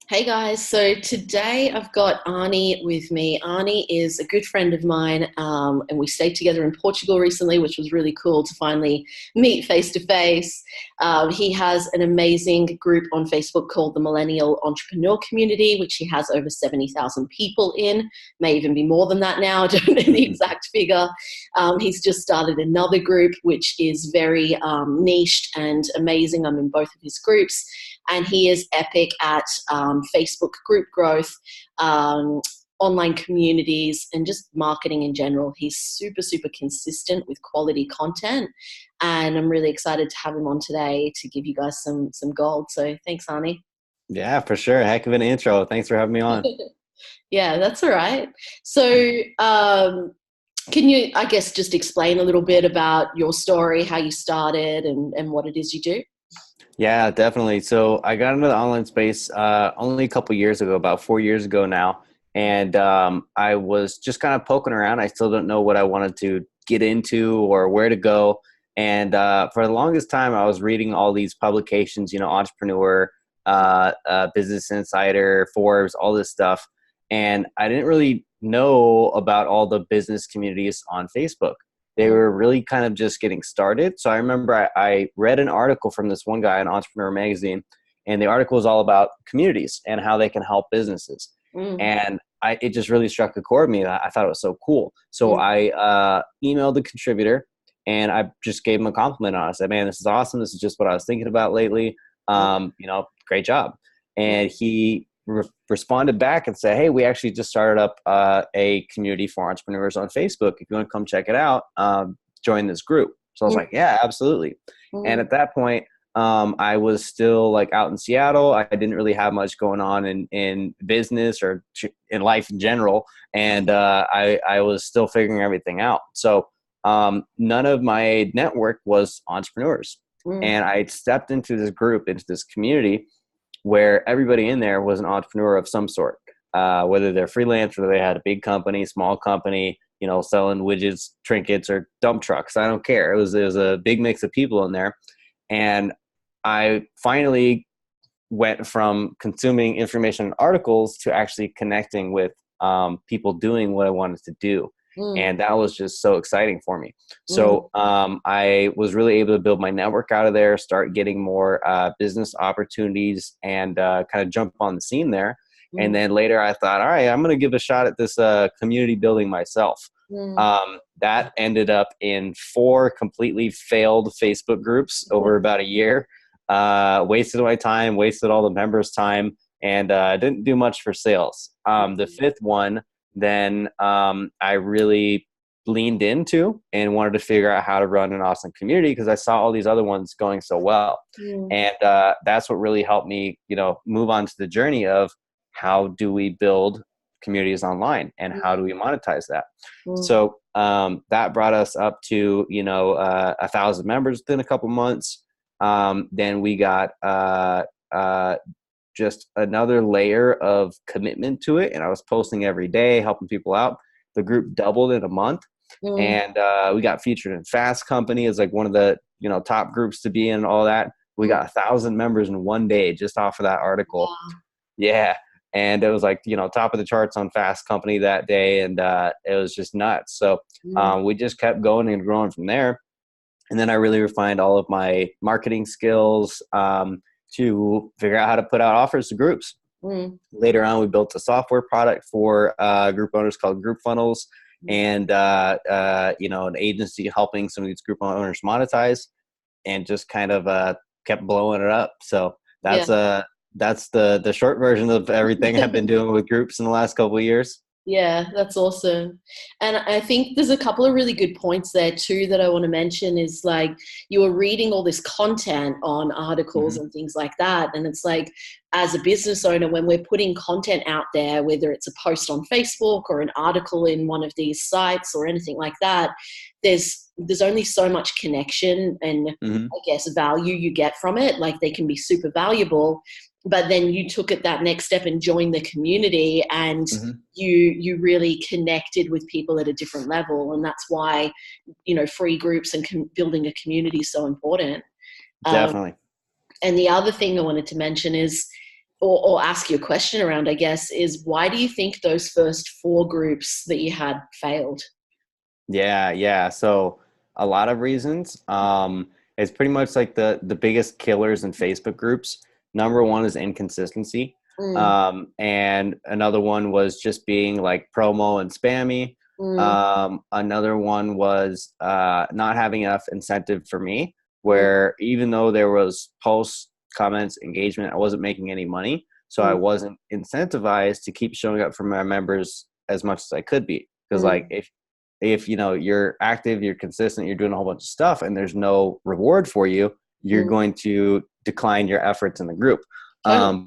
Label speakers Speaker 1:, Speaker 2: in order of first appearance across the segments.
Speaker 1: Hey guys, so today I've got Arnie with me. Arnie is a good friend of mine, and we stayed together in Portugal recently, which was really cool to finally meet face to face. He has an amazing group on Facebook called the Millennial Entrepreneur Community, which he has over 70,000 people in, may even be more than that now, I don't know the exact figure. He's just started another group, which is very niched and amazing. I'm in both of his groups. And he is epic at Facebook group growth, online communities, and just marketing in general. He's super, super consistent with quality content. And I'm really excited to have him on today to give you guys some gold. So thanks, Arnie.
Speaker 2: Yeah, for sure. Heck of an intro. Thanks for having me on.
Speaker 1: Yeah, that's all right. So can you, I guess, just explain a little bit about your story, how you started and what it is you do?
Speaker 2: Yeah, definitely. So I got into the online space only a couple years ago, about 4 years ago now. And I was just kind of poking around. I still don't know what I wanted to get into or where to go. And for the longest time, I was reading all these publications, Entrepreneur, Business Insider, Forbes, all this stuff. And I didn't really know about all the business communities on Facebook. They were really kind of just getting started. So I remember I read an article from this one guy in Entrepreneur Magazine, and the article was all about communities and how they can help businesses.
Speaker 1: Mm,
Speaker 2: And it just really struck a chord with me. I thought it was so cool. So
Speaker 1: mm,
Speaker 2: I emailed the contributor, and I just gave him a compliment on it. I said, man, this is awesome. This is just what I was thinking about lately.
Speaker 1: mm,
Speaker 2: Great job.
Speaker 1: mm,
Speaker 2: And he responded back and said, hey, we actually just started up a community for entrepreneurs on Facebook. If you want to come check it out, join this group. So I was
Speaker 1: mm,
Speaker 2: like, yeah, absolutely. And
Speaker 1: mm,
Speaker 2: at that point, I was still like out in Seattle. I didn't really have much going on in business or in life in general. And I was still figuring everything out. So none of my network was entrepreneurs.
Speaker 1: mm,
Speaker 2: And I stepped into this group, into this community where everybody in there was an entrepreneur of some sort, whether they're freelance or they had a big company, small company, selling widgets, trinkets, or dump trucks. I don't care. It was a big mix of people in there. And I finally went from consuming information and articles to actually connecting with people doing what I wanted to do.
Speaker 1: mm,
Speaker 2: And that was just so exciting for me.
Speaker 1: mm,
Speaker 2: So I was really able to build my network out of there, start getting more business opportunities, and kind of jump on the scene there. And
Speaker 1: mm,
Speaker 2: then later I thought, all right, I'm going to give a shot at this community building myself.
Speaker 1: mm,
Speaker 2: That ended up in 4 completely failed Facebook groups over about a year. Wasted my time, wasted all the members' time, and didn't do much for sales. The 5th one, then I really leaned into and wanted to figure out how to run an awesome community because I saw all these other ones going so well.
Speaker 1: mm,
Speaker 2: And that's what really helped me, move on to the journey of how do we build communities online and how do we monetize that.
Speaker 1: mm,
Speaker 2: So that brought us up to, 1,000 members within a couple months. Then we got just another layer of commitment to it. And I was posting every day, helping people out. The group doubled in a month.
Speaker 1: mm.
Speaker 2: And we got featured in Fast Company as like one of the, top groups to be in and all that. We got 1,000 members in one day just off of that article.
Speaker 1: Wow.
Speaker 2: Yeah. And it was like, top of the charts on Fast Company that day. And it was just nuts. So
Speaker 1: Mm,
Speaker 2: we just kept going and growing from there. And then I really refined all of my marketing skills to figure out how to put out offers to groups.
Speaker 1: mm,
Speaker 2: Later on, we built a software product for group owners called Group Funnels,
Speaker 1: mm.
Speaker 2: and an agency helping some of these group owners monetize, and just kind of kept blowing it up. So
Speaker 1: Yeah.
Speaker 2: that's the short version of everything I've been doing with groups in the last couple of years.
Speaker 1: Yeah, that's awesome. And I think there's a couple of really good points there too that I want to mention is like you were reading all this content on articles
Speaker 2: Hmm.
Speaker 1: and things like that. And it's like as a business owner, when we're putting content out there, whether it's a post on Facebook or an article in one of these sites or anything like that, there's only so much connection and
Speaker 2: Hmm.
Speaker 1: I guess value you get from it. Like they can be super valuable. But then you took it that next step and joined the community and
Speaker 2: Hmm.
Speaker 1: you really connected with people at a different level, and that's why free groups and building a community is so important. um,
Speaker 2: Definitely.
Speaker 1: and the other thing I wanted to mention is or ask you a question around, I guess, is why do you think those first 4 groups that you had failed?
Speaker 2: Yeah. So a lot of reasons. It's pretty much like the biggest killers in Facebook groups. Number one is inconsistency.
Speaker 1: Mm,
Speaker 2: And another one was just being like promo and spammy.
Speaker 1: mm,
Speaker 2: Another one was not having enough incentive for me,
Speaker 1: mm,
Speaker 2: where even though there was posts, comments, engagement, I wasn't making any money. So I
Speaker 1: mm,
Speaker 2: wasn't incentivized to keep showing up for my members as much as I could be. Because like
Speaker 1: mm,
Speaker 2: if you know you're active, you're consistent, you're doing a whole bunch of stuff, and there's no reward for you, you're
Speaker 1: mm.
Speaker 2: going to decline your efforts in the group.
Speaker 1: Totally.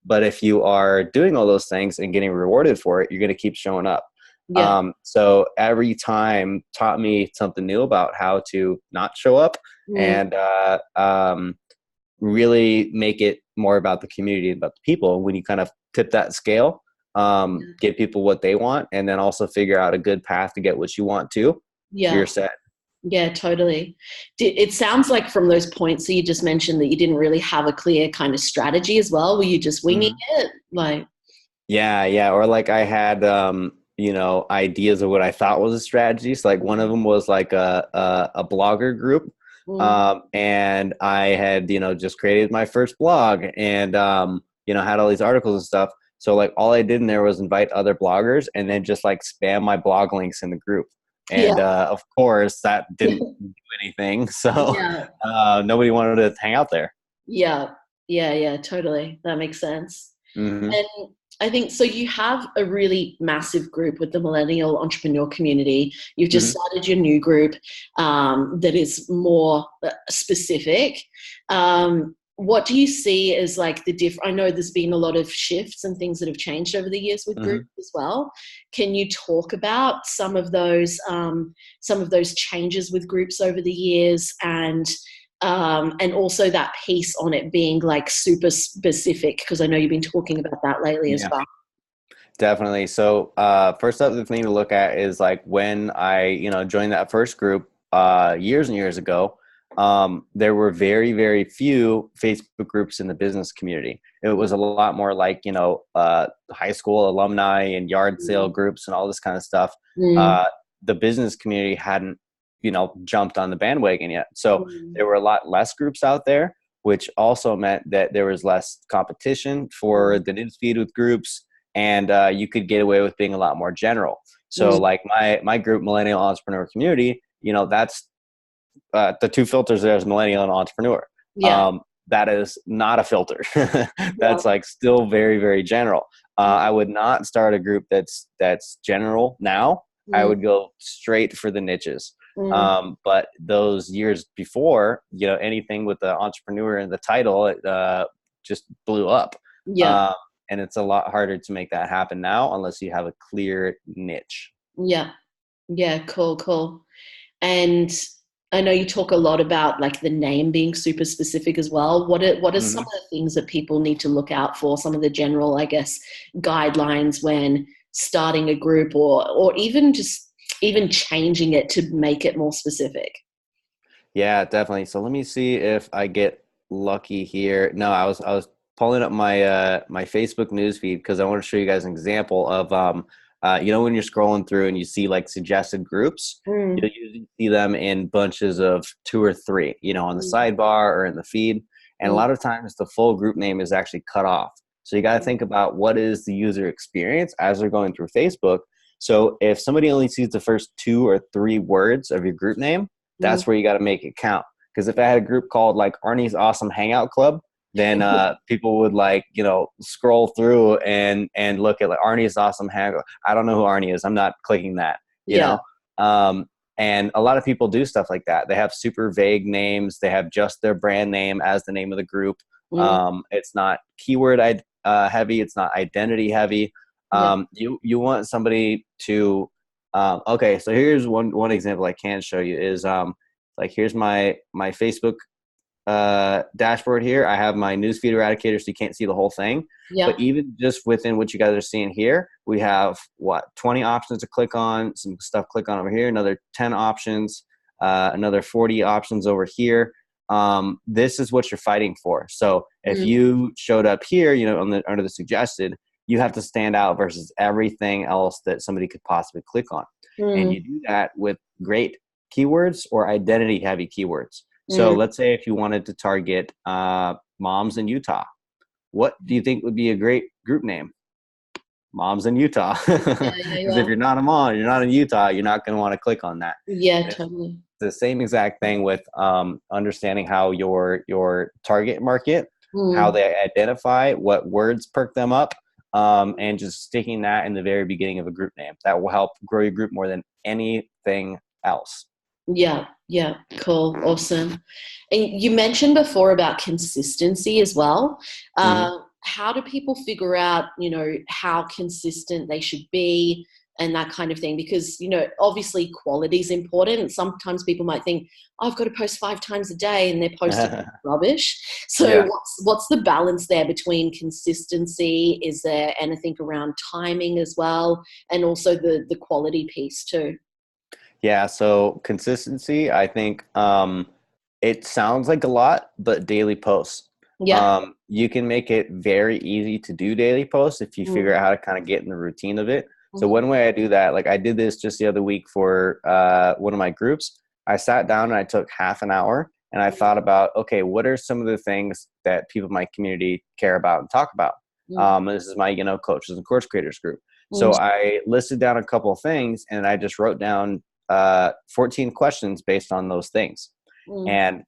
Speaker 2: But if you are doing all those things and getting rewarded for it, you're going to keep showing up.
Speaker 1: Yeah.
Speaker 2: So every time taught me something new about how to not show up
Speaker 1: Mm,
Speaker 2: and really make it more about the community, about the people. When you kind of tip that scale, give people what they want, and then also figure out a good path to get what you want to, you're
Speaker 1: yeah.
Speaker 2: set.
Speaker 1: Yeah, totally. It sounds like from those points that you just mentioned that you didn't really have a clear kind of strategy as well. Were you just winging
Speaker 2: Mhm.
Speaker 1: it? Like,
Speaker 2: Yeah. Or like I had, ideas of what I thought was a strategy. So like one of them was like a blogger group.
Speaker 1: mm,
Speaker 2: And I had, just created my first blog and, had all these articles and stuff. So like all I did in there was invite other bloggers and then just like spam my blog links in the group.
Speaker 1: yeah,
Speaker 2: And of course that didn't do anything. So
Speaker 1: yeah,
Speaker 2: nobody wanted to hang out there.
Speaker 1: yeah, yeah, totally. That makes sense.
Speaker 2: Hmm.
Speaker 1: And I think so. You have a really massive group with the millennial entrepreneur community. You've just
Speaker 2: Hmm.
Speaker 1: started your new group that is more specific. What do you see as like the diff? I know there's been a lot of shifts and things that have changed over the years with
Speaker 2: Hmm.
Speaker 1: groups as well. Can you talk about some of those changes with groups over the years and also that piece on it being like super specific, because I know you've been talking about that lately as
Speaker 2: Yeah.
Speaker 1: well.
Speaker 2: Definitely. So, first up, the thing to look at is like when I, joined that first group years and years ago. There were very, very few Facebook groups in the business community. It was a lot more like, high school alumni and yard sale
Speaker 1: Mm,
Speaker 2: groups and all this kind of stuff.
Speaker 1: mm,
Speaker 2: Uh, the business community hadn't, jumped on the bandwagon yet. So
Speaker 1: mm,
Speaker 2: there were a lot less groups out there, which also meant that there was less competition for
Speaker 1: mm,
Speaker 2: the newsfeed with groups, and you could get away with being a lot more general. So
Speaker 1: mm.
Speaker 2: like my group, Millennial Entrepreneur Community, that's the two filters there is millennial and entrepreneur.
Speaker 1: Yeah,
Speaker 2: That is not a filter.
Speaker 1: yeah,
Speaker 2: That's like still very, very general.
Speaker 1: mm,
Speaker 2: I would not start a group that's general now. I
Speaker 1: mm,
Speaker 2: would go straight for the niches.
Speaker 1: mm.
Speaker 2: But those years before, anything with the entrepreneur in the title, it just blew up.
Speaker 1: Yeah,
Speaker 2: Um, and it's a lot harder to make that happen now unless you have a clear niche.
Speaker 1: yeah, yeah. Cool. And I know you talk a lot about like the name being super specific as well. What are some
Speaker 2: Hmm.
Speaker 1: of the things that people need to look out for? Some of the general, I guess, guidelines when starting a group, or even just even changing it to make it more specific.
Speaker 2: Yeah, definitely. So let me see if I get lucky here. No, I was pulling up my Facebook news feed because I want to show you guys an example of when you're scrolling through and you see like suggested groups,
Speaker 1: Mm,
Speaker 2: you'll usually see them in bunches of 2 or 3, on the
Speaker 1: mm,
Speaker 2: sidebar or in the feed. And a
Speaker 1: mm,
Speaker 2: lot of times the full group name is actually cut off. So you got to think about what is the user experience as they're going through Facebook. So if somebody only sees the first 2 or 3 words of your group name,
Speaker 1: mm.
Speaker 2: that's where you got to make it count. Because if I had a group called like Arnie's Awesome Hangout Club, then people would like scroll through and look at like Arnie's Awesome Hangout. I don't know who Arnie is. I'm not clicking that. You
Speaker 1: Yeah.
Speaker 2: know, and a lot of people do stuff like that. They have super vague names. They have just their brand name as the name of the group.
Speaker 1: Mm,
Speaker 2: It's not keyword heavy. It's not identity heavy.
Speaker 1: yeah.
Speaker 2: You want somebody to okay, so here's one example I can show you is like here's my Facebook dashboard here. I have my newsfeed eradicator, so you can't see the whole thing. But
Speaker 1: Yeah.
Speaker 2: even just within what you guys are seeing here, we have 20 options to click on, some stuff click on over here, another 10 options, another 40 options over here. this is what you're fighting for. So if
Speaker 1: Mm.
Speaker 2: you showed up here, you know, under the suggested, you have to stand out versus everything else that somebody could possibly click on. And you
Speaker 1: Mm.
Speaker 2: do that with great keywords or identity heavy keywords. So
Speaker 1: Mm.
Speaker 2: let's say if you wanted to target moms in Utah, what do you think would be a great group name? Moms in Utah.
Speaker 1: Yeah, yeah,
Speaker 2: Because if
Speaker 1: yeah.
Speaker 2: you're not a mom, you're not in Utah, you're not going to want to click on that.
Speaker 1: Yeah,
Speaker 2: It's
Speaker 1: totally.
Speaker 2: the same exact thing with understanding how your target market, how
Speaker 1: Mm.
Speaker 2: they identify, what words perk them up, and just sticking that in the very beginning of a group name. That will help grow your group more than anything else.
Speaker 1: Yeah, yeah, cool, awesome. And you mentioned before about consistency as well.
Speaker 2: Mm-hmm.
Speaker 1: How do people figure out, how consistent they should be and that kind of thing? Because, obviously quality is important. Sometimes people might think, "Oh, I've got to post 5 times a day," and they're posting rubbish. So
Speaker 2: Yeah.
Speaker 1: what's the balance there between consistency? Is there anything around timing as well? And also the quality piece too?
Speaker 2: Yeah, so consistency, I think it sounds like a lot, but daily posts.
Speaker 1: Yeah.
Speaker 2: You can make it very easy to do daily posts if you figure
Speaker 1: Mm.
Speaker 2: out how to kind of get in the routine of it. So
Speaker 1: Mhm.
Speaker 2: one way I do that, like I did this just the other week for one of my groups. I sat down and I took half an hour and I thought about, okay, what are some of the things that people in my community care about and talk about?
Speaker 1: Mm.
Speaker 2: This is my, coaches and course creators group.
Speaker 1: Mm.
Speaker 2: So I listed down a couple of things and I just wrote down 14 questions based on those things.
Speaker 1: Mm.
Speaker 2: And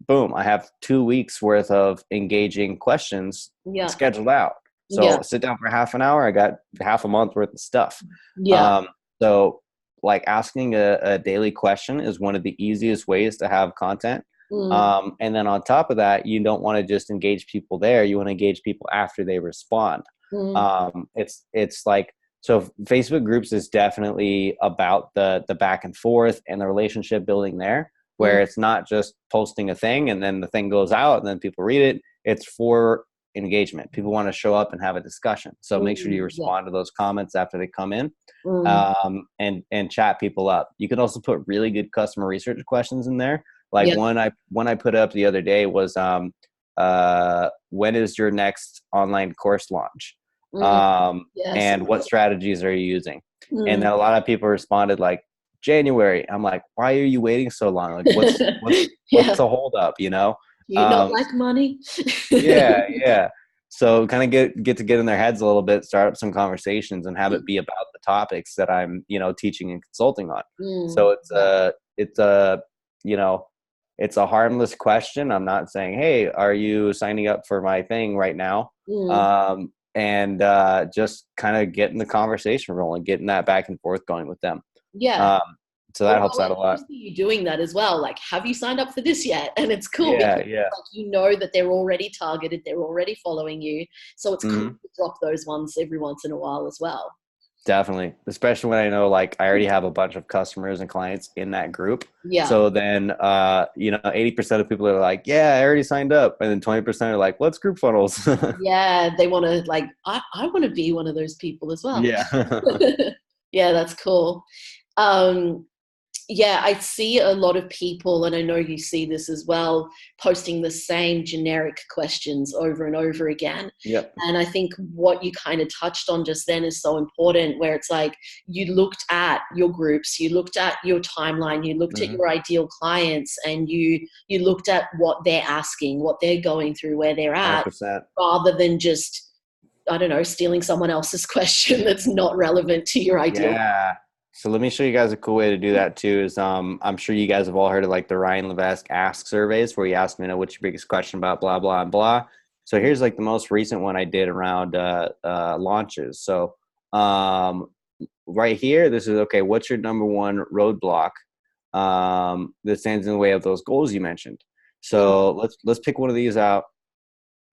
Speaker 2: boom, I have 2 weeks worth of engaging questions
Speaker 1: Yeah.
Speaker 2: scheduled out.
Speaker 1: Yeah.
Speaker 2: So sit down for half an hour. I got half a month worth of stuff.
Speaker 1: Yeah.
Speaker 2: Um, so like asking a daily question is one of the easiest ways to have content.
Speaker 1: Mm.
Speaker 2: And then on top of that, you don't want to just engage people there. You want to engage people after they respond.
Speaker 1: Mm.
Speaker 2: It's like, so Facebook groups is definitely about the back and forth and the relationship building there,
Speaker 1: Mm.
Speaker 2: where it's not just posting a thing and then the thing goes out and then people read it. It's for engagement. People want to show up and have a discussion. So make sure you
Speaker 1: Mm. Yeah.
Speaker 2: respond to those comments after they come in,
Speaker 1: Mm.
Speaker 2: and chat people up. You can also put really good customer research questions in there. Like
Speaker 1: Yeah.
Speaker 2: one I put up the other day was, when is your next online course launch?
Speaker 1: Mm. Yes.
Speaker 2: And what strategies are you using? And
Speaker 1: Mm.
Speaker 2: then a lot of people responded like January. I'm like, why are you waiting so long? Like, what's
Speaker 1: Yeah.
Speaker 2: the holdup? You know?
Speaker 1: Do you not like money?
Speaker 2: Yeah, yeah. So kind of get to get in their heads a little bit, start up some conversations, and have it be about the topics that I'm, teaching and consulting on. So
Speaker 1: Mm.
Speaker 2: it's a, you know, it's a harmless question. I'm not saying, hey, are you signing up for my thing right now?
Speaker 1: Mm.
Speaker 2: And just kind of getting the conversation rolling, getting that back and forth going with them.
Speaker 1: Yeah.
Speaker 2: Um, so that helps out a lot.
Speaker 1: Obviously you're doing that as well. Like, have you signed up for this yet? And it's cool because
Speaker 2: Yeah, yeah.
Speaker 1: like, you know that they're already targeted, they're already following you. So it's cool
Speaker 2: Hmm.
Speaker 1: to drop those ones every once in a while as well.
Speaker 2: Definitely, especially when I know like I already have a bunch of customers and clients in that group.
Speaker 1: Yeah.
Speaker 2: So then 80% of people are like, yeah, I already signed up. And then 20% are like, what's group funnels?
Speaker 1: Yeah. They want to like, I want to be one of those people as well.
Speaker 2: Yeah.
Speaker 1: Yeah, that's cool. Um, yeah, I see a lot of people, and I know you see this as well, posting the same generic questions over and over again.
Speaker 2: Yep.
Speaker 1: And I think what you kind of touched on just then is so important, where it's like you looked at your groups, you looked at your timeline, you looked at
Speaker 2: Hmm.
Speaker 1: your ideal clients, and you looked at what they're asking, what they're going through, where they're at,
Speaker 2: 100%.
Speaker 1: rather than just, I don't know, stealing someone else's question that's not relevant to your ideal.
Speaker 2: Yeah. So let me show you guys a cool way to do that too. Is I'm sure you guys have all heard of like the Ryan Levesque Ask surveys, where you ask me, what's your biggest question about blah blah and blah. So here's like the most recent one I did around launches. So right here, this is okay. What's your number one roadblock that stands in the way of those goals you mentioned? So let's pick one of these out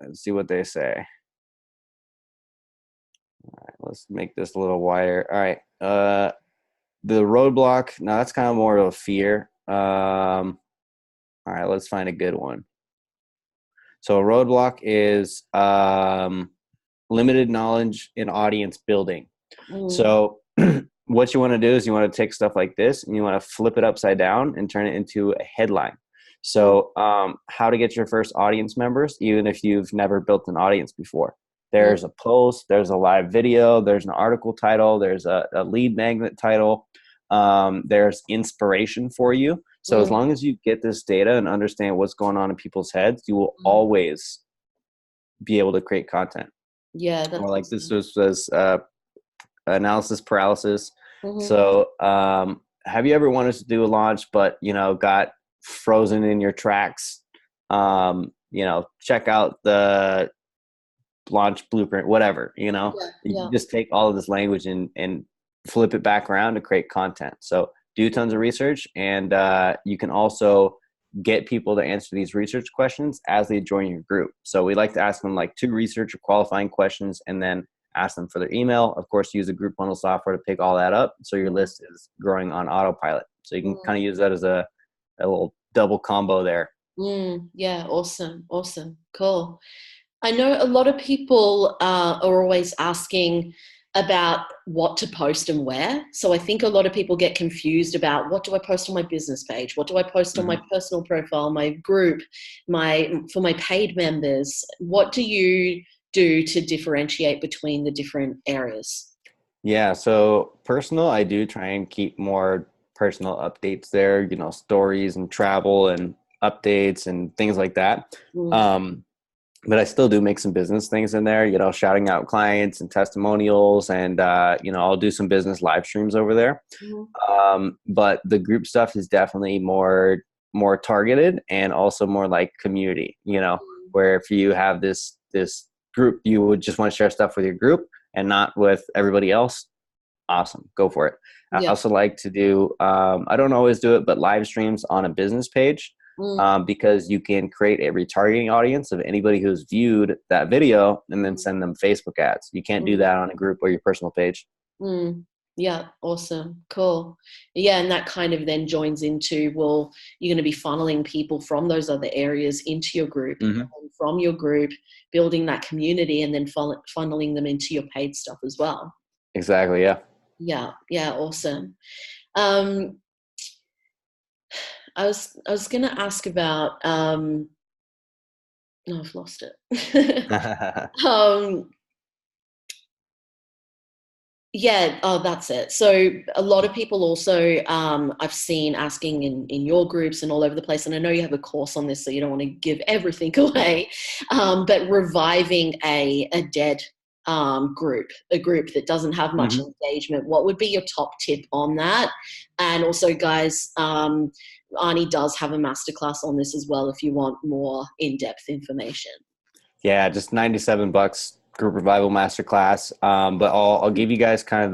Speaker 2: and see what they say. All right, let's make this a little wider. All right. The roadblock, now that's kind of more of a fear. All right, let's find a good one. So a roadblock is limited knowledge in audience building.
Speaker 1: Mm.
Speaker 2: So what you want to do is you want to take stuff like this and you want to flip it upside down and turn it into a headline. So how to get your first audience members, even if you've never built an audience before. There's a post, there's a live video, there's an article title, there's a lead magnet title, there's inspiration for you. So as long as you get this data and understand what's going on in people's heads, you will always be able to create content.
Speaker 1: Yeah, that's
Speaker 2: or like
Speaker 1: awesome.
Speaker 2: this was analysis paralysis.
Speaker 1: Mm-hmm.
Speaker 2: So have you ever wanted to do a launch but got frozen in your tracks? Check out the launch blueprint, whatever. You can just take all of this language and flip it back around to create content. So do tons of research, and you can also get people to answer these research questions as they join your group. So we like to ask them like 2 research or qualifying questions, and then ask them for their email. Of course, use a group bundle software to pick all that up, so your list is growing on autopilot. So you can kind of use that as a little double combo there.
Speaker 1: Yeah, awesome, cool. I know a lot of people are always asking about what to post and where. So I think a lot of people get confused about, what do I post on my business page? What do I post on my personal profile, my group, for my paid members? What do you do to differentiate between the different areas?
Speaker 2: Yeah, so personal, I do try and keep more personal updates there, stories and travel and updates and things like that. But I still do make some business things in there, shouting out clients and testimonials, and I'll do some business live streams over there. But the group stuff is definitely more targeted, and also more like community, where if you have this group, you would just want to share stuff with your group and not with everybody else. Awesome. Go for it. I also like to do, I don't always do it, but live streams on a business page. Because you can create a retargeting audience of anybody who's viewed that video and then send them Facebook ads. You can't do that on a group or your personal page.
Speaker 1: Yeah, awesome. Cool. Yeah, and that kind of then joins into, well, you're going to be funneling people from those other areas into your group, and from your group, building that community, and then funneling them into your paid stuff as well.
Speaker 2: Exactly, yeah.
Speaker 1: Yeah, awesome. I was going to ask about, no, I've lost it. Yeah, oh, that's it. So a lot of people also, I've seen asking in your groups and all over the place, and I know you have a course on this, so you don't want to give everything away, but reviving a dead group, a group that doesn't have much engagement. What would be your top tip on that? And also, guys, Arne does have a masterclass on this as well if you want more in-depth information.
Speaker 2: Yeah, just $97 group revival masterclass. But I'll give you guys kind of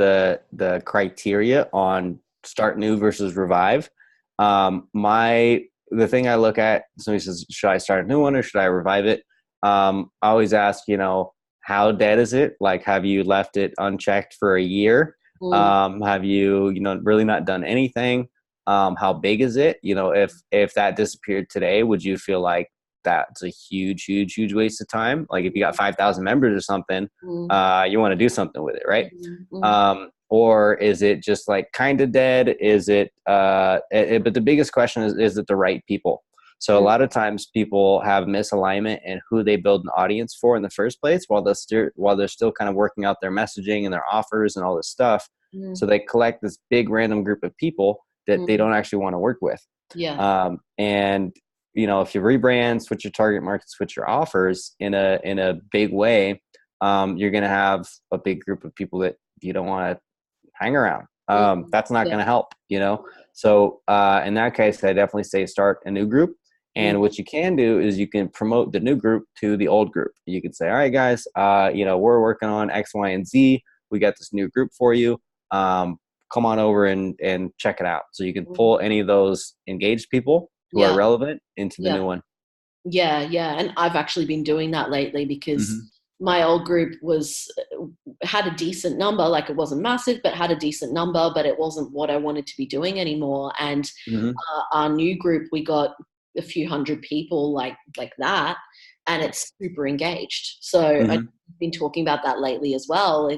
Speaker 2: the criteria on start new versus revive. The thing I look at, somebody says, should I start a new one or should I revive it? I always ask, how dead is it? Like, have you left it unchecked for a year? Have you, really not done anything? How big is it? If that disappeared today, would you feel like that's a huge waste of time? Like if you got 5,000 members or something, you want to do something with it, right? Or is it just like kind of dead? Is it, but the biggest question is it the right people? So a lot of times people have misalignment in who they build an audience for in the first place, while they're still kind of working out their messaging and their offers and all this stuff. So they collect this big random group of people that they don't actually want to work with. And if you rebrand, switch your target market, switch your offers in a big way, you're going to have a big group of people that you don't want to hang around. That's not going to help, So in that case, I definitely say start a new group. And what you can do is you can promote the new group to the old group. You can say, all right, guys, we're working on X, Y, and Z. We got this new group for you. Come on over and check it out. So you can pull any of those engaged people who are relevant into the new one.
Speaker 1: Yeah. And I've actually been doing that lately because my old group had a decent number. Like it wasn't massive, but had a decent number, but it wasn't what I wanted to be doing anymore. And our new group, we got a few hundred people like that, and it's super engaged. So I've been talking about that lately as well.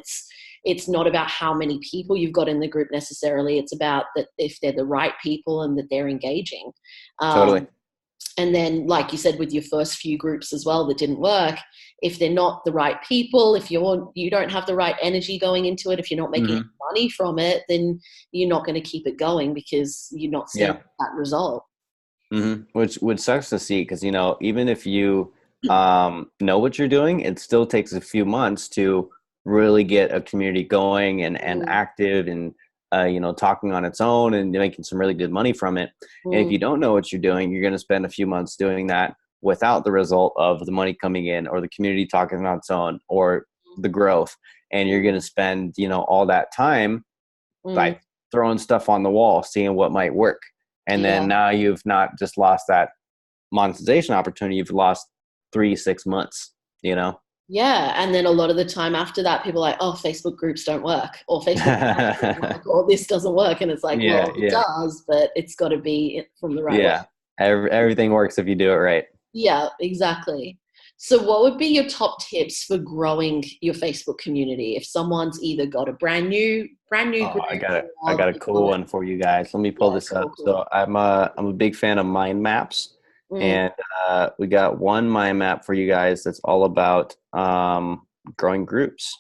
Speaker 1: It's not about how many people you've got in the group necessarily. It's about that if they're the right people and that they're engaging.
Speaker 2: Totally.
Speaker 1: And then, like you said, with your first few groups as well that didn't work, if they're not the right people, if you don't have the right energy going into it, if you're not making
Speaker 2: Mm-hmm.
Speaker 1: money from it, then you're not going to keep it going because you're not seeing
Speaker 2: Yeah.
Speaker 1: that result.
Speaker 2: Mm-hmm. Which sucks to see, because even if you know what you're doing, it still takes a few months to really get a community going and
Speaker 1: Mm,
Speaker 2: active, and talking on its own and making some really good money from it. And if
Speaker 1: mm,
Speaker 2: you don't know what you're doing, you're going to spend a few months doing that without the result of the money coming in, or the community talking on its own, or the growth. And you're going to spend all that time
Speaker 1: mm.
Speaker 2: by throwing stuff on the wall, seeing what might work. And then
Speaker 1: Yeah.
Speaker 2: now you've not just lost that monetization opportunity, you've lost 3 6 months, you know.
Speaker 1: Yeah. And then a lot of the time after that, people are like, oh, Facebook groups don't work, or Facebook ads don't work, or this doesn't work. And it's like,
Speaker 2: Yeah,
Speaker 1: well, it
Speaker 2: yeah,
Speaker 1: does, but it's got to be from the right way.
Speaker 2: yeah. Everything works if you do it right.
Speaker 1: Yeah, exactly. So what would be your top tips for growing your Facebook community if someone's either got a brand new
Speaker 2: Oh,
Speaker 1: group
Speaker 2: I
Speaker 1: or
Speaker 2: got a
Speaker 1: they
Speaker 2: cool
Speaker 1: want
Speaker 2: one for you guys. Let me pull
Speaker 1: yeah,
Speaker 2: this up.
Speaker 1: cool, cool.
Speaker 2: So I'm a big fan of mind maps,
Speaker 1: Mm,
Speaker 2: and we got one mind map for you guys that's all about growing groups.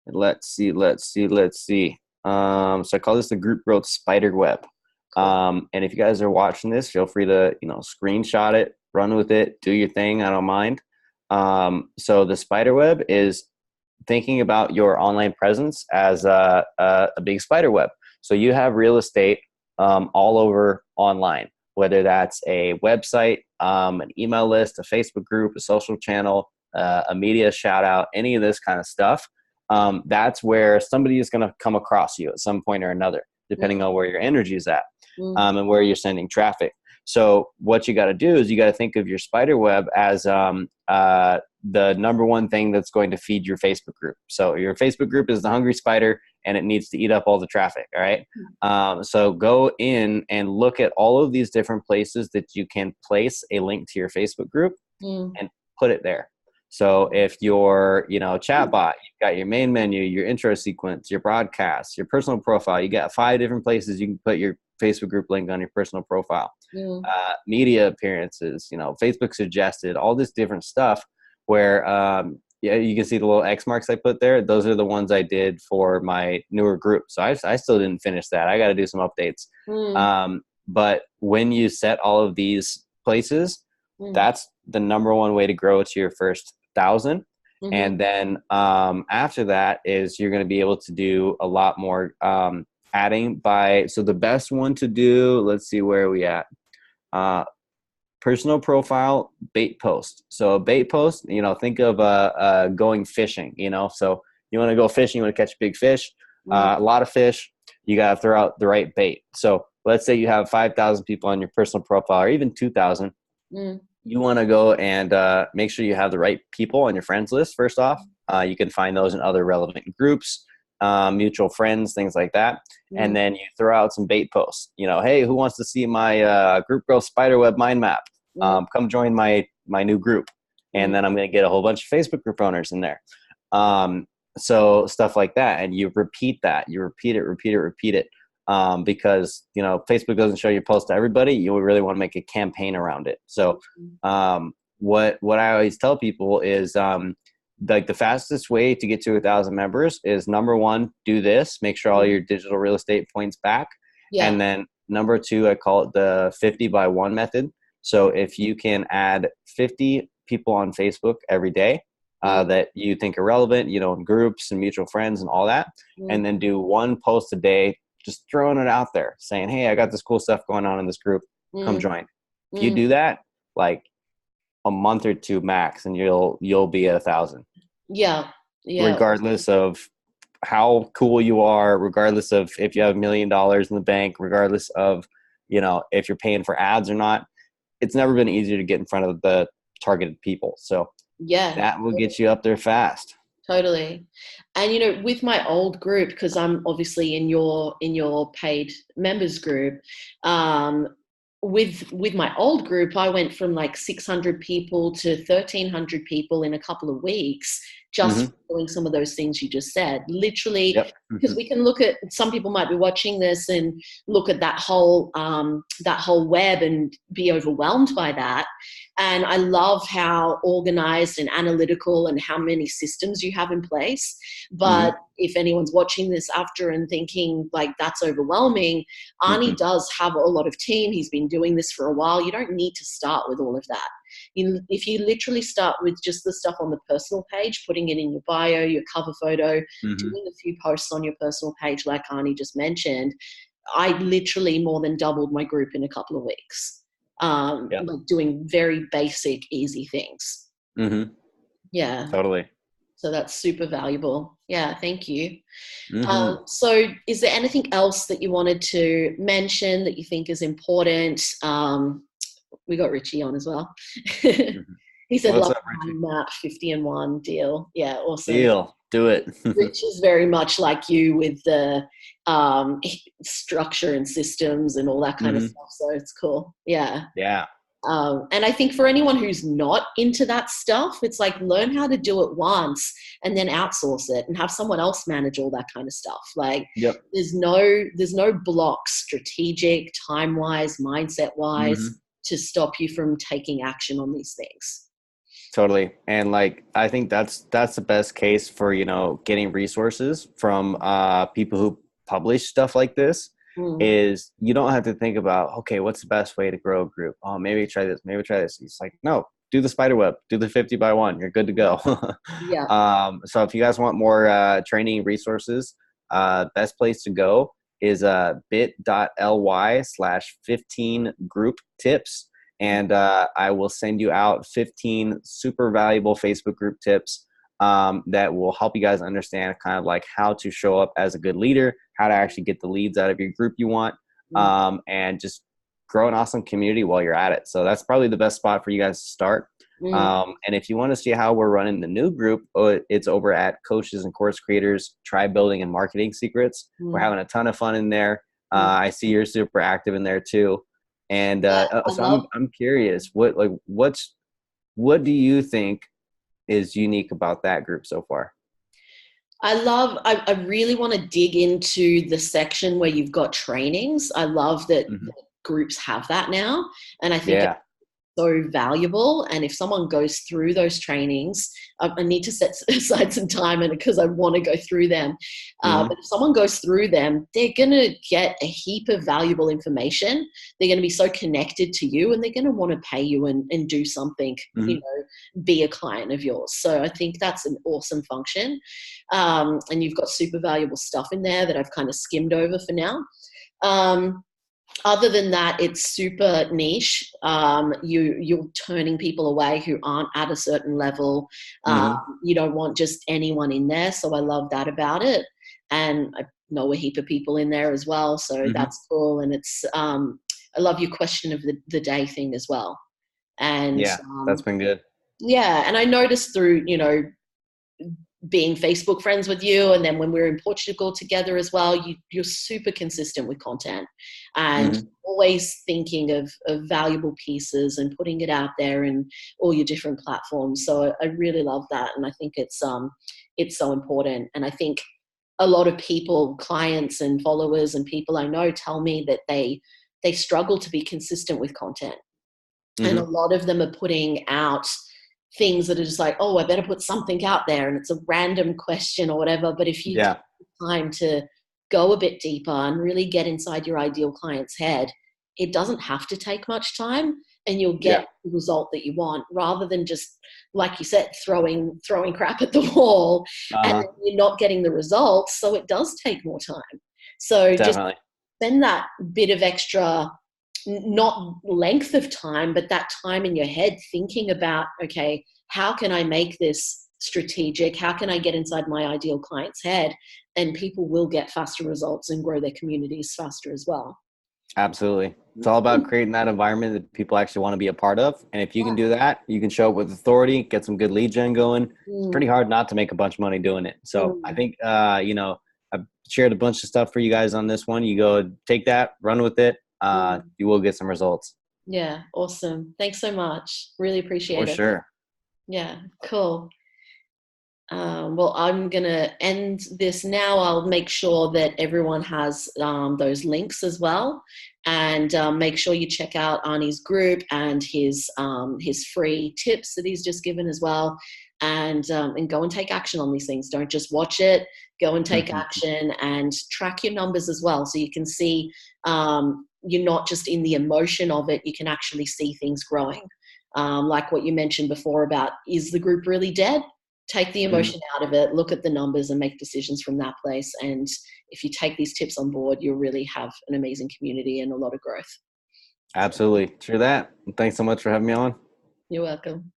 Speaker 2: Let's see, let's see. So I call this the group growth spider web.
Speaker 1: cool.
Speaker 2: And if you guys are watching this, feel free to screenshot it, run with it, do your thing. I don't mind. So the spider web is thinking about your online presence as a big spider web. So you have real estate all over online, whether that's a website, an email list, a Facebook group, a social channel, a media shout out, any of this kind of stuff. That's where somebody is going to come across you at some point or another, depending
Speaker 1: Mm,
Speaker 2: on where your energy is at,
Speaker 1: mm,
Speaker 2: and where you're sending traffic. So what you got to do is you got to think of your spider web as the number one thing that's going to feed your Facebook group. So your Facebook group is the hungry spider, and it needs to eat up all the traffic. All right. So go in and look at all of these different places that you can place a link to your Facebook group
Speaker 1: mm,
Speaker 2: and put it there. So if your chat bot, you've got your main menu, your intro sequence, your broadcast, your personal profile, you got 5 different places you can put your Facebook group link on your personal profile.
Speaker 1: mm,
Speaker 2: Media appearances, Facebook suggested, all this different stuff where yeah, you can see the little X marks I put there. Those are the ones I did for my newer group. So I still didn't finish that. I got to do some updates.
Speaker 1: mm,
Speaker 2: But when you set all of these places,
Speaker 1: mm,
Speaker 2: that's the number one way to grow to your first 1,000.
Speaker 1: mhm,
Speaker 2: And then after that is you're going to be able to do a lot more adding by. So the best one to do, let's see, where are we at? Personal profile, bait post. So a bait post, think of going fishing, so you want to go fishing, you want to catch a big fish,
Speaker 1: mm,
Speaker 2: a lot of fish, you got to throw out the right bait. So let's say you have 5,000 people on your personal profile, or even 2,000.
Speaker 1: mm,
Speaker 2: You want to go and make sure you have the right people on your friends list. First off, you can find those in other relevant groups, mutual friends, things like that. And
Speaker 1: mm,
Speaker 2: then you throw out some bait posts. Hey, who wants to see my group growth spiderweb mind map?
Speaker 1: mm,
Speaker 2: Come join my new group. And
Speaker 1: mm.
Speaker 2: then I'm going to get a whole bunch of Facebook group owners in there. So stuff like that. And you repeat that. You repeat it. Because Facebook doesn't show your post to everybody. You really want to make a campaign around it. So what I always tell people is like the fastest way to get to 1,000 members is, number one, do this, make sure all your digital real estate points back.
Speaker 1: Yeah.
Speaker 2: And then number two, I call it the 50 by 1 method. So if you can add 50 people on Facebook every day that you think are relevant, in groups and mutual friends and all that, and then do 1 post a day, just throwing it out there saying, hey, I got this cool stuff going on in this group, come join. If you do that, like a month or 2 max, and you'll be at 1,000.
Speaker 1: Yeah. Yeah.
Speaker 2: Regardless of how cool you are, regardless of if you have $1 million in the bank, regardless of if you're paying for ads or not. It's never been easier to get in front of the targeted people. So
Speaker 1: Yeah.
Speaker 2: that will get you up there fast.
Speaker 1: Totally. And with my old group, because I'm obviously in your paid members group, with my old group, I went from like 600 people to 1,300 people in a couple of weeks, just
Speaker 2: Mm-hmm.
Speaker 1: from doing some of those things you just said. Literally,
Speaker 2: Yep.
Speaker 1: because
Speaker 2: Mm-hmm.
Speaker 1: we can look at, some people might be watching this and look at that whole web and be overwhelmed by that. And I love how organized and analytical and how many systems you have in place.
Speaker 2: Mm-hmm.
Speaker 1: But if anyone's watching this after and thinking like that's overwhelming,
Speaker 2: Mm-hmm.
Speaker 1: Arnie does have a lot of team. He's been doing this for a while. You don't need to start with all of that. If you literally start with just the stuff on the personal page, putting it in your bio, your cover photo,
Speaker 2: Mm-hmm.
Speaker 1: doing a few posts on your personal page like Arnie just mentioned, I literally more than doubled my group in a couple of weeks.
Speaker 2: Yep.
Speaker 1: Like doing very basic, easy things.
Speaker 2: Mm-hmm.
Speaker 1: Yeah.
Speaker 2: Totally.
Speaker 1: So that's super valuable. Yeah, thank you.
Speaker 2: Mm-hmm.
Speaker 1: So is there anything else that you wanted to mention that you think is important? We got Richie on as well.
Speaker 2: Mm-hmm.
Speaker 1: He said,
Speaker 2: What's
Speaker 1: love
Speaker 2: up,
Speaker 1: the
Speaker 2: Richie?
Speaker 1: map, 50 and 1 deal. Yeah, awesome.
Speaker 2: Deal. Do it.
Speaker 1: Rich is very much like you with the structure and systems and all that kind of
Speaker 2: Mm-hmm.
Speaker 1: stuff. So it's cool. Yeah.
Speaker 2: Yeah.
Speaker 1: And I think for anyone who's not into that stuff, it's like learn how to do it once and then outsource it and have someone else manage all that kind of stuff. Like
Speaker 2: Yep.
Speaker 1: there's no blocks, strategic, time wise, mindset
Speaker 2: Mm-hmm.
Speaker 1: wise, to stop you from taking action on these things.
Speaker 2: Totally. And like I think that's the best case for, getting resources from people who publish stuff like this
Speaker 1: Mm.
Speaker 2: is you don't have to think about, okay, what's the best way to grow a group? Oh, maybe try this, maybe try this. It's like, no, do the spider web, do the 50 by 1. You're good to go.
Speaker 1: Yeah.
Speaker 2: So if you guys want more training resources, best place to go is bit.ly/15 group tips. And I will send you out 15 super valuable Facebook group tips that will help you guys understand kind of like how to show up as a good leader, how to actually get the leads out of your group you want, and just grow an awesome community while you're at it. So that's probably the best spot for you guys to start.
Speaker 1: Mm.
Speaker 2: And if you want to see how we're running the new group, it's over at Coaches and Course Creators Tribe Building and Marketing Secrets. We're having a ton of fun in there. I see you're super active in there too. And
Speaker 1: Yeah, I
Speaker 2: so
Speaker 1: love.
Speaker 2: I'm curious, what do you think is unique about that group so far?
Speaker 1: I really want to dig into the section where you've got trainings. I love that
Speaker 2: Mm-hmm.
Speaker 1: groups have that now. And I think
Speaker 2: Yeah.
Speaker 1: so valuable. And if someone goes through those trainings, I need to set aside some time and because I want to go through them.
Speaker 2: Mm-hmm.
Speaker 1: But if someone goes through them, they're going to get a heap of valuable information. They're going to be so connected to you and they're going to want to pay you and do something,
Speaker 2: Mm-hmm.
Speaker 1: be a client of yours. So I think that's an awesome function. And you've got super valuable stuff in there that I've kind of skimmed over for now. Other than that, it's super niche. You're turning people away who aren't at a certain level.
Speaker 2: Mm-hmm.
Speaker 1: You don't want just anyone in there. So I love that about it. And I know a heap of people in there as well. So
Speaker 2: Mm-hmm.
Speaker 1: that's cool. And it's, I love your question of the day thing as well. And
Speaker 2: Yeah, that's been good.
Speaker 1: yeah, and I noticed through, being Facebook friends with you, and then when we were in Portugal together as well, you're super consistent with content and
Speaker 2: Mm-hmm.
Speaker 1: always thinking of valuable pieces and putting it out there in all your different platforms. So I really love that, and I think it's so important. And I think a lot of people, clients and followers and people I know tell me that they struggle to be consistent with content. And a
Speaker 2: Mm-hmm.
Speaker 1: lot of them are putting out things that are just like, oh, I better put something out there. And it's a random question or whatever. But if you take
Speaker 2: Yeah.
Speaker 1: the time to go a bit deeper and really get inside your ideal client's head, it doesn't have to take much time and you'll
Speaker 2: Yeah.
Speaker 1: get the result that you want rather than just, like you said, throwing crap at the wall and
Speaker 2: Uh-huh.
Speaker 1: then you're not getting the results. So it does take more time. So just
Speaker 2: Definitely.
Speaker 1: spend that bit of extra, not length of time, but that time in your head thinking about, okay, how can I make this strategic? How can I get inside my ideal client's head? And people will get faster results and grow their communities faster as well.
Speaker 2: Absolutely. It's all about creating that environment that people actually want to be a part of. And if you can do that, you can show up with authority, get some good lead gen going. It's pretty hard not to make a bunch of money doing it. So I think, I've shared a bunch of stuff for you guys on this one. You go take that, run with it. You will get some results.
Speaker 1: Yeah. Awesome. Thanks so much. Really
Speaker 2: For
Speaker 1: appreciate it.
Speaker 2: sure.
Speaker 1: Yeah. Cool. Well, I'm going to end this now. I'll make sure that everyone has those links as well. And make sure you check out Arnie's group and his free tips that he's just given as well. And go and take action on these things. Don't just watch it. Go and take action and track your numbers as well. So you can see you're not just in the emotion of it. You can actually see things growing. Like what you mentioned before about, is the group really dead? Take the emotion out of it, look at the numbers and make decisions from that place. And if you take these tips on board, you'll really have an amazing community and a lot of growth.
Speaker 2: Absolutely. True that. Thanks so much for having me on.
Speaker 1: You're welcome.